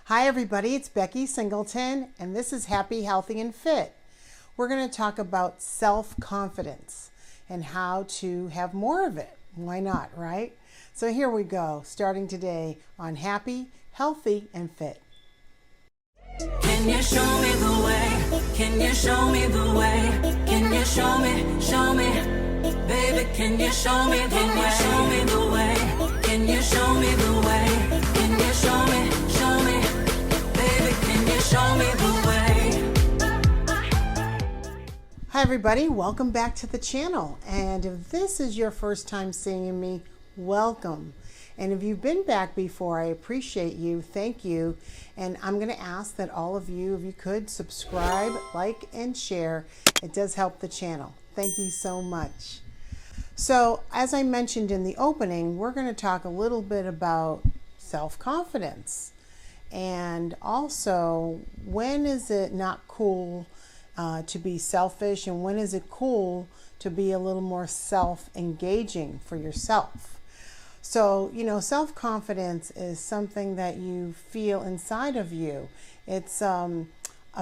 Hi everybody, it's Becky Singleton and this is Happy, Healthy, and Fit. We're going to talk about self-confidence and how to have more of it. Why not, right? So here we go, starting today on Happy, Healthy, and Fit. Can you show me the way? Can you show me the way? Can you show me, baby, can you show me the way? Can you show me the way? Can you show me the way? Can you show me, baby, can you show me the way? Hi everybody, welcome back to the channel. And if this is your first time seeing me, welcome. And if you've been back before, I appreciate you. Thank you. And I'm going to ask that all of you, if you could, subscribe, like, and share. It does help the channel. Thank you so much. So, as I mentioned in the opening, we're going to talk a little bit about self-confidence. And also, when is it not cool to be selfish, and when is it cool to be a little more self-engaging for yourself? So, you know, self-confidence is something that you feel inside of you. It's a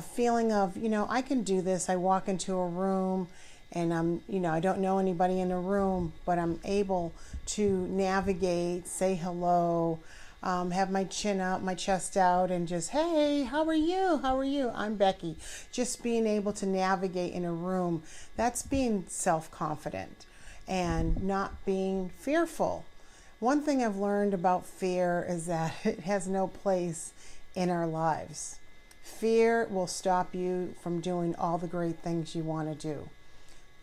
feeling of, you know, I can do this. I walk into a room and I don't know anybody in the room, but I'm able to navigate, say hello, have my chin up, my chest out, and just, hey, how are you? How are you? I'm Becky. Just being able to navigate in a room, that's being self-confident and not being fearful. One thing I've learned about fear is that it has no place in our lives. Fear will stop you from doing all the great things you want to do.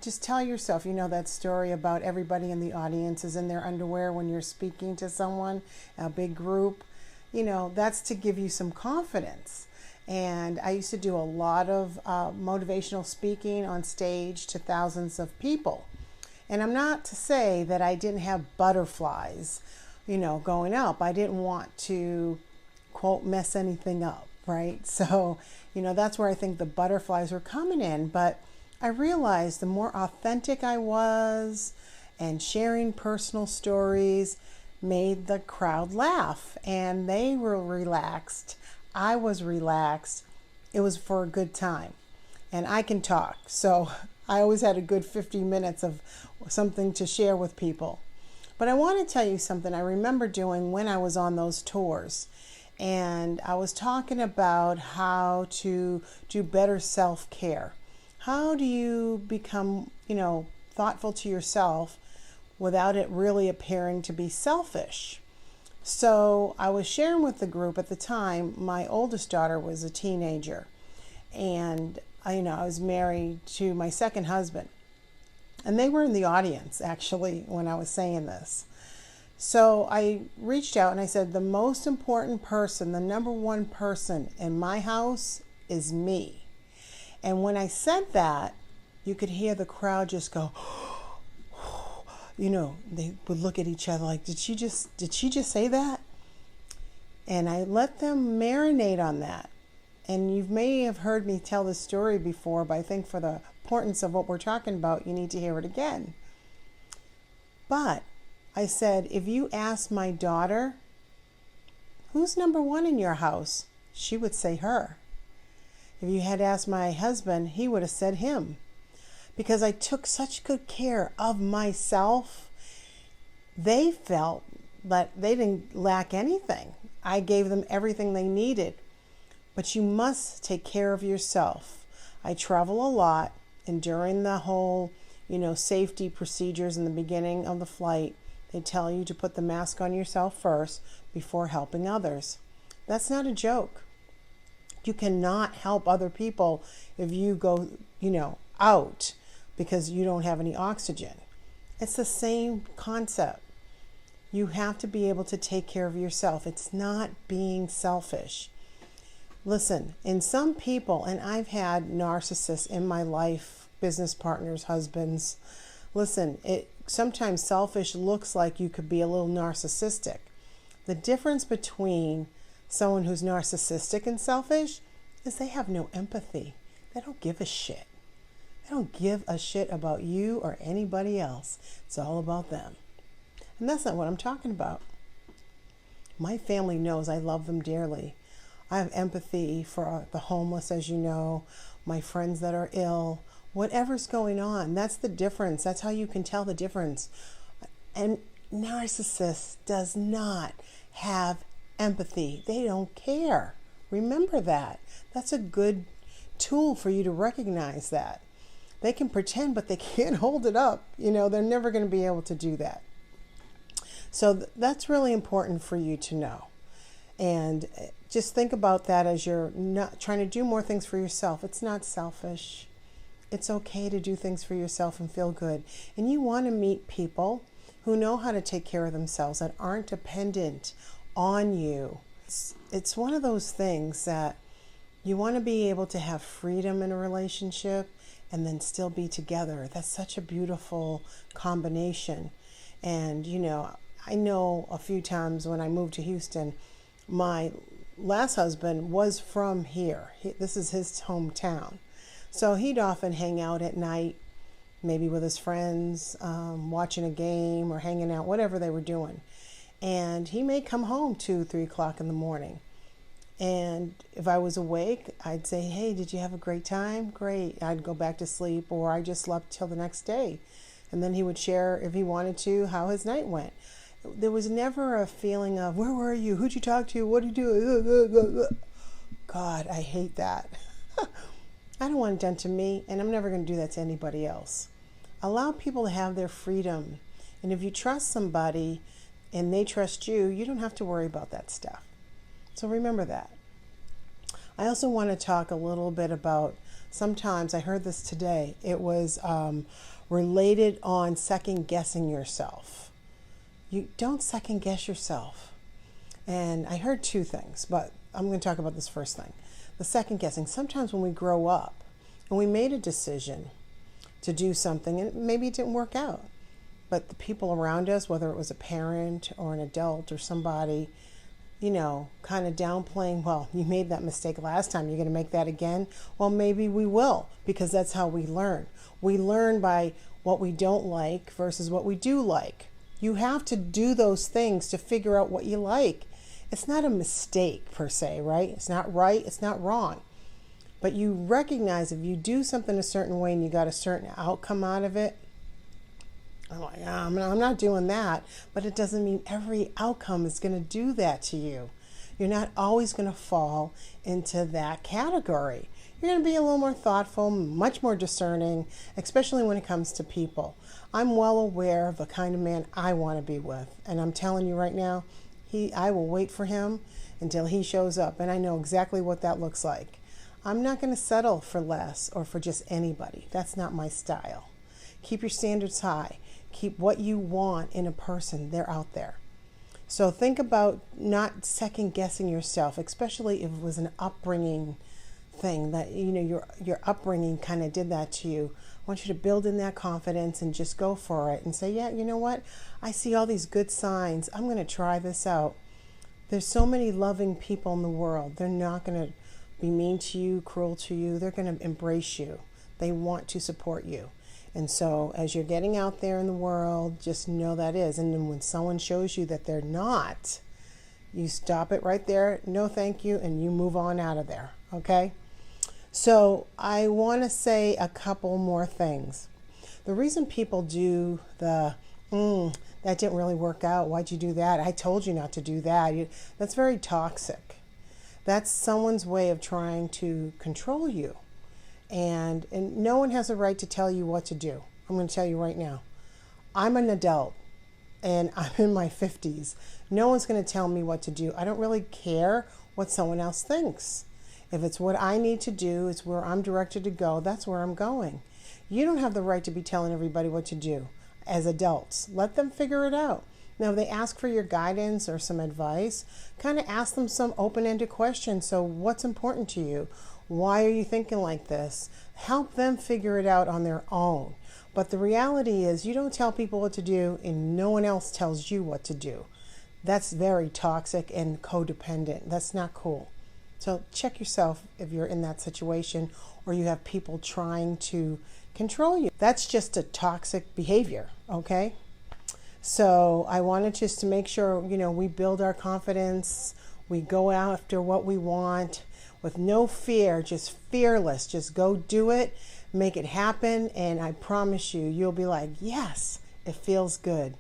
Just tell yourself, you know that story about everybody in the audience is in their underwear when you're speaking to someone, a big group. You know, that's to give you some confidence. And I used to do a lot of motivational speaking on stage to thousands of people. And I'm not to say that I didn't have butterflies, you know, going up. I didn't want to, quote, mess anything up, right? So, you know, that's where I think the butterflies were coming in. But I realized the more authentic I was and sharing personal stories made the crowd laugh. And they were relaxed. I was relaxed. It was for a good time. And I can talk. So I always had a good 50 minutes of something to share with people. But I want to tell you something I remember doing when I was on those tours. And I was talking about how to do better self-care. How do you become, you know, thoughtful to yourself without it really appearing to be selfish? So I was sharing with the group at the time, my oldest daughter was a teenager. And I was married to my second husband, and they were in the audience actually when I was saying this. So I reached out and I said, the most important person, the number one person in my house is me. And when I said that, you could hear the crowd just go, you know, they would look at each other like, did she just say that? And I let them marinate on that. And you may have heard me tell this story before, but I think for the importance of what we're talking about, you need to hear it again. But I said, if you ask my daughter, who's number one in your house? She would say her. If you had asked my husband, he would have said him. Because I took such good care of myself, they felt that they didn't lack anything. I gave them everything they needed. But you must take care of yourself. I travel a lot, and during the whole, safety procedures in the beginning of the flight, they tell you to put the mask on yourself first before helping others. That's not a joke. You cannot help other people if you go, out because you don't have any oxygen. It's the same concept. You have to be able to take care of yourself. It's not being selfish. Listen, in some people, and I've had narcissists in my life, business partners, husbands. Listen, sometimes selfish looks like you could be a little narcissistic. The difference between someone who's narcissistic and selfish is they have no empathy. They don't give a shit. They don't give a shit about you or anybody else. It's all about them. And that's not what I'm talking about. My family knows I love them dearly. I have empathy for the homeless, as you know, my friends that are ill, whatever's going on. That's the difference. That's how you can tell the difference. And narcissist does not have empathy. They don't care. Remember that. That's a good tool for you to recognize that. They can pretend, but they can't hold it up. They're never going to be able to do that. So that's really important for you to know. And just think about that as you're not trying to do more things for yourself. It's not selfish. It's okay to do things for yourself and feel good. And you want to meet people who know how to take care of themselves, that aren't dependent on you. It's one of those things that you want to be able to have freedom in a relationship and then still be together. That's such a beautiful combination. And, I know a few times when I moved to Houston, my last husband was from here. This is his hometown. So he'd often hang out at night, maybe with his friends, watching a game or hanging out, whatever they were doing. And he may come home 2, 3 o'clock in the morning. And if I was awake, I'd say, hey, did you have a great time? Great. I'd go back to sleep, or I just slept till the next day. And then he would share, if he wanted to, how his night went. There was never a feeling of, where were you? Who'd you talk to? What did you do? God, I hate that. I don't want it done to me, and I'm never going to do that to anybody else. Allow people to have their freedom. And if you trust somebody and they trust you, you don't have to worry about that stuff. So remember that. I also want to talk a little bit about, sometimes I heard this today, it was related on second guessing yourself. You don't second guess yourself. And I heard 2 things, but I'm going to talk about this first thing. The second guessing. Sometimes when we grow up and we made a decision to do something and maybe it didn't work out, but the people around us, whether it was a parent or an adult or somebody, kind of downplaying, well, you made that mistake last time, you're going to make that again. Well, maybe we will, because that's how we learn. We learn by what we don't like versus what we do like. You have to do those things to figure out what you like. It's not a mistake per se, right? It's not right, it's not wrong. But you recognize if you do something a certain way and you got a certain outcome out of it, I'm like, I'm not doing that. But it doesn't mean every outcome is going to do that to you. You're not always going to fall into that category. You're going to be a little more thoughtful, much more discerning, especially when it comes to people. I'm well aware of the kind of man I want to be with. And I'm telling you right now, I will wait for him until he shows up. And I know exactly what that looks like. I'm not going to settle for less or for just anybody. That's not my style. Keep your standards high. Keep what you want in a person. They're out there. So think about not second guessing yourself, especially if it was an upbringing thing that, your upbringing kind of did that to you. I want you to build in that confidence and just go for it and say, yeah, you know what? I see all these good signs. I'm going to try this out. There's so many loving people in the world. They're not going to be mean to you, cruel to you. They're going to embrace you. They want to support you. And so as you're getting out there in the world, just know that is. And then when someone shows you that they're not, you stop it right there. No, thank you. And you move on out of there. Okay? So I want to say a couple more things. The reason people do that didn't really work out. Why'd you do that? I told you not to do that. That's very toxic. That's someone's way of trying to control you. And no one has a right to tell you what to do. I'm going to tell you right now. I'm an adult and I'm in my 50s. No one's going to tell me what to do. I don't really care what someone else thinks. If it's what I need to do, it's where I'm directed to go, that's where I'm going. You don't have the right to be telling everybody what to do as adults. Let them figure it out. Now, if they ask for your guidance or some advice, kind of ask them some open-ended questions. So what's important to you? Why are you thinking like this? Help them figure it out on their own. But the reality is you don't tell people what to do and no one else tells you what to do. That's very toxic and codependent. That's not cool. So check yourself if you're in that situation or you have people trying to control you. That's just a toxic behavior, okay? So I wanted just to make sure, we build our confidence, We go after what we want with no fear, just fearless. Just go do it, make it happen, and I promise you, you'll be like, yes, it feels good.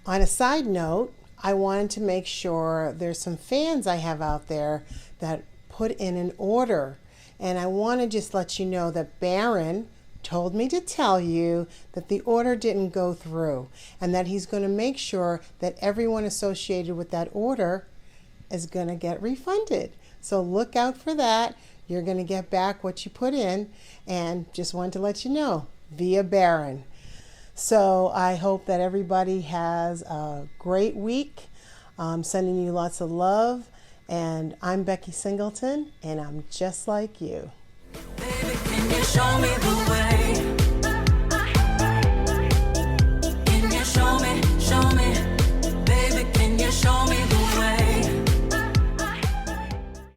On a side note, I wanted to make sure there's some fans I have out there that put in an order. And I want to just let you know that Baron told me to tell you that the order didn't go through and that he's going to make sure that everyone associated with that order is going to get refunded. So look out for that. You're going to get back what you put in, and just wanted to let you know via Baron. So I hope that everybody has a great week. I'm sending you lots of love, and I'm Becky Singleton, and I'm just like you. Baby, can you show me the way?